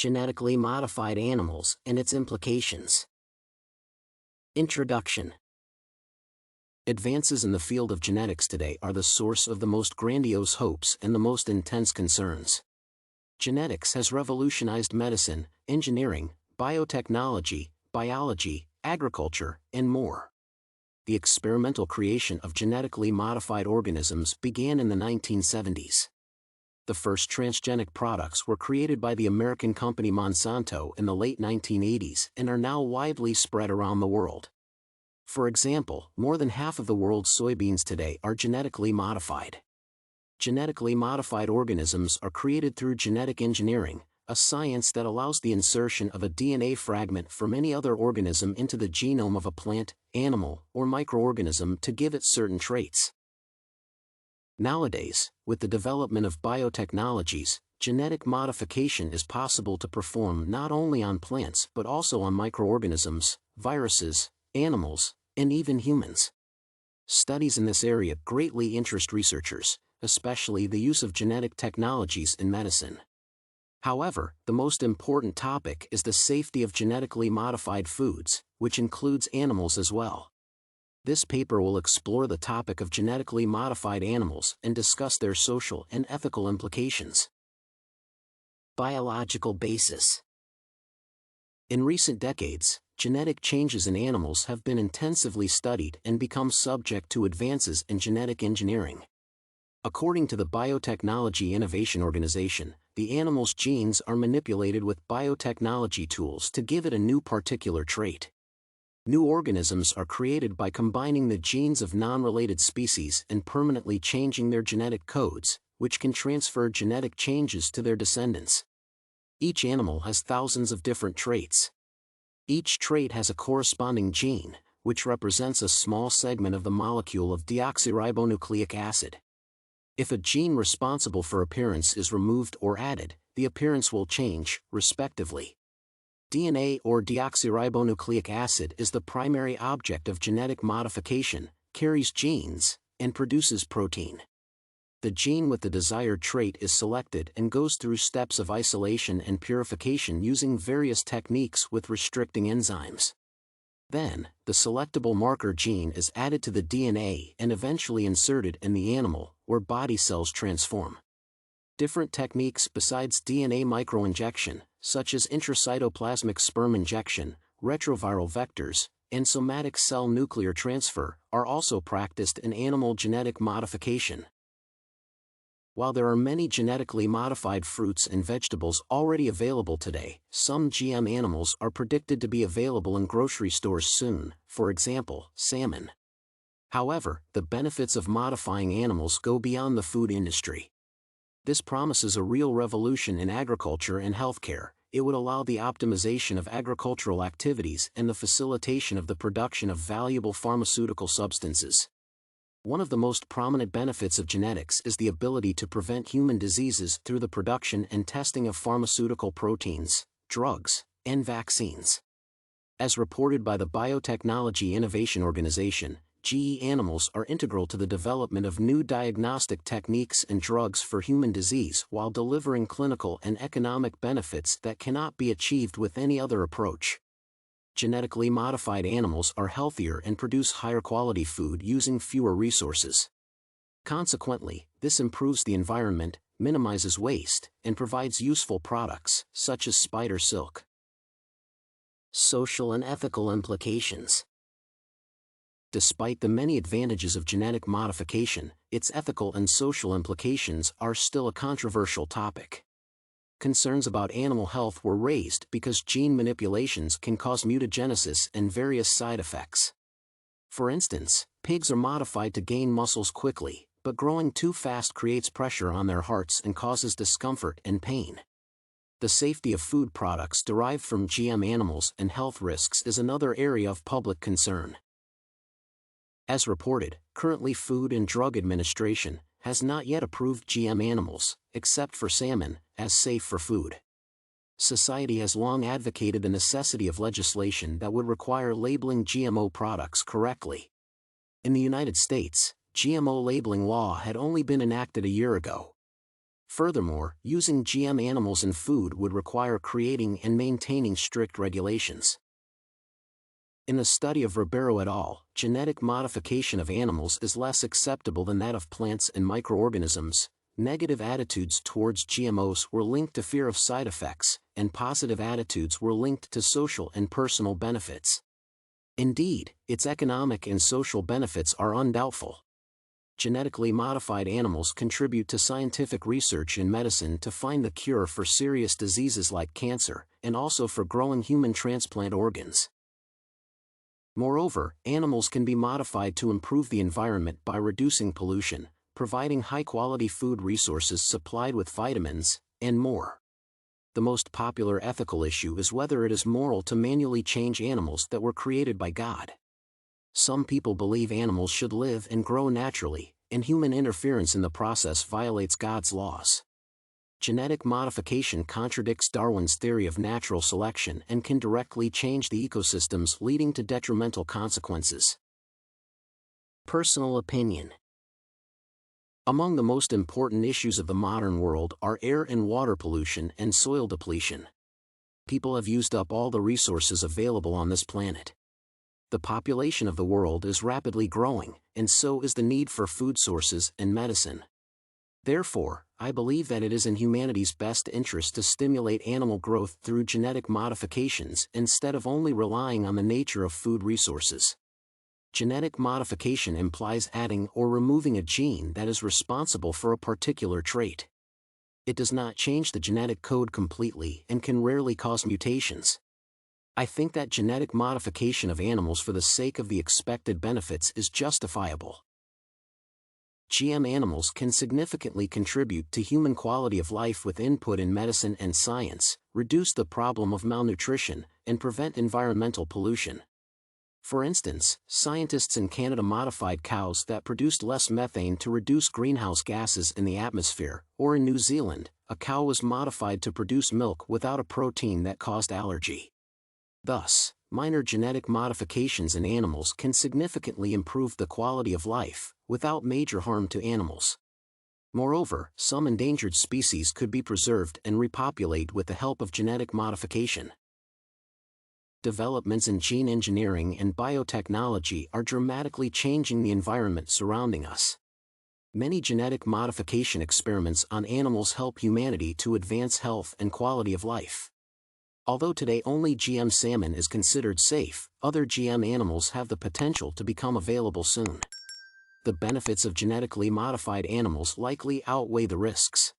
Genetically modified animals and its implications. Introduction. Advances in the field of genetics today are the source of the most grandiose hopes and the most intense concerns. Genetics has revolutionized medicine, engineering, biotechnology, biology, agriculture, and more. The experimental creation of genetically modified organisms began in the 1970s. The first transgenic products were created by the American company Monsanto in the late 1980s and are now widely spread around the world. For example, more than half of the world's soybeans today are genetically modified. Genetically modified organisms are created through genetic engineering, a science that allows the insertion of a DNA fragment from any other organism into the genome of a plant, animal, or microorganism to give it certain traits. Nowadays, with the development of biotechnologies, genetic modification is possible to perform not only on plants but also on microorganisms, viruses, animals, and even humans. Studies in this area greatly interest researchers, especially the use of genetic technologies in medicine. However, the most important topic is the safety of genetically modified foods, which includes animals as well. This paper will explore the topic of genetically modified animals and discuss their social and ethical implications. Biological basis. In recent decades, genetic changes in animals have been intensively studied and become subject to advances in genetic engineering. According to the Biotechnology Innovation Organization, the animal's genes are manipulated with biotechnology tools to give it a new particular trait. New organisms are created by combining the genes of non-related species and permanently changing their genetic codes, which can transfer genetic changes to their descendants. Each animal has thousands of different traits. Each trait has a corresponding gene, which represents a small segment of the molecule of deoxyribonucleic acid. If a gene responsible for appearance is removed or added, the appearance will change, respectively. DNA or deoxyribonucleic acid is the primary object of genetic modification, carries genes, and produces protein. The gene with the desired trait is selected and goes through steps of isolation and purification using various techniques with restricting enzymes. Then, the selectable marker gene is added to the DNA and eventually inserted in the animal, where body cells transform. Different techniques besides DNA microinjection, such as intracytoplasmic sperm injection, retroviral vectors, and somatic cell nuclear transfer, are also practiced in animal genetic modification. While there are many genetically modified fruits and vegetables already available today, some GM animals are predicted to be available in grocery stores soon, for example, salmon. However, the benefits of modifying animals go beyond the food industry. This promises a real revolution in agriculture and healthcare. It would allow the optimization of agricultural activities and the facilitation of the production of valuable pharmaceutical substances. One of the most prominent benefits of genetics is the ability to prevent human diseases through the production and testing of pharmaceutical proteins, drugs, and vaccines. As reported by the Biotechnology Innovation Organization, GE animals are integral to the development of new diagnostic techniques and drugs for human disease while delivering clinical and economic benefits that cannot be achieved with any other approach. Genetically modified animals are healthier and produce higher quality food using fewer resources. Consequently, this improves the environment, minimizes waste, and provides useful products, such as spider silk. Social and ethical implications. Despite the many advantages of genetic modification, its ethical and social implications are still a controversial topic. Concerns about animal health were raised because gene manipulations can cause mutagenesis and various side effects. For instance, pigs are modified to gain muscles quickly, but growing too fast creates pressure on their hearts and causes discomfort and pain. The safety of food products derived from GM animals and health risks is another area of public concern. As reported, currently Food and Drug Administration has not yet approved GM animals, except for salmon, as safe for food. Society has long advocated the necessity of legislation that would require labeling GMO products correctly. In the United States, GMO labeling law had only been enacted a year ago. Furthermore, using GM animals in food would require creating and maintaining strict regulations. In the study of Ribeiro et al., genetic modification of animals is less acceptable than that of plants and microorganisms. Negative attitudes towards GMOs were linked to fear of side effects, and positive attitudes were linked to social and personal benefits. Indeed, its economic and social benefits are undoubtful. Genetically modified animals contribute to scientific research in medicine to find the cure for serious diseases like cancer, and also for growing human transplant organs. Moreover, animals can be modified to improve the environment by reducing pollution, providing high-quality food resources supplied with vitamins, and more. The most popular ethical issue is whether it is moral to manually change animals that were created by God. Some people believe animals should live and grow naturally, and human interference in the process violates God's laws. Genetic modification contradicts Darwin's theory of natural selection and can directly change the ecosystems, leading to detrimental consequences. Personal opinion. Among the most important issues of the modern world are air and water pollution and soil depletion. People have used up all the resources available on this planet. The population of the world is rapidly growing, and so is the need for food sources and medicine. Therefore, I believe that it is in humanity's best interest to stimulate animal growth through genetic modifications instead of only relying on the nature of food resources. Genetic modification implies adding or removing a gene that is responsible for a particular trait. It does not change the genetic code completely and can rarely cause mutations. I think that genetic modification of animals for the sake of the expected benefits is justifiable. GM animals can significantly contribute to human quality of life with input in medicine and science, reduce the problem of malnutrition, and prevent environmental pollution. For instance, scientists in Canada modified cows that produced less methane to reduce greenhouse gases in the atmosphere, or in New Zealand, a cow was modified to produce milk without a protein that caused allergy. Thus, minor genetic modifications in animals can significantly improve the quality of life, without major harm to animals. Moreover, some endangered species could be preserved and repopulate with the help of genetic modification. Developments in gene engineering and biotechnology are dramatically changing the environment surrounding us. Many genetic modification experiments on animals help humanity to advance health and quality of life. Although today only GM salmon is considered safe, other GM animals have the potential to become available soon. The benefits of genetically modified animals likely outweigh the risks.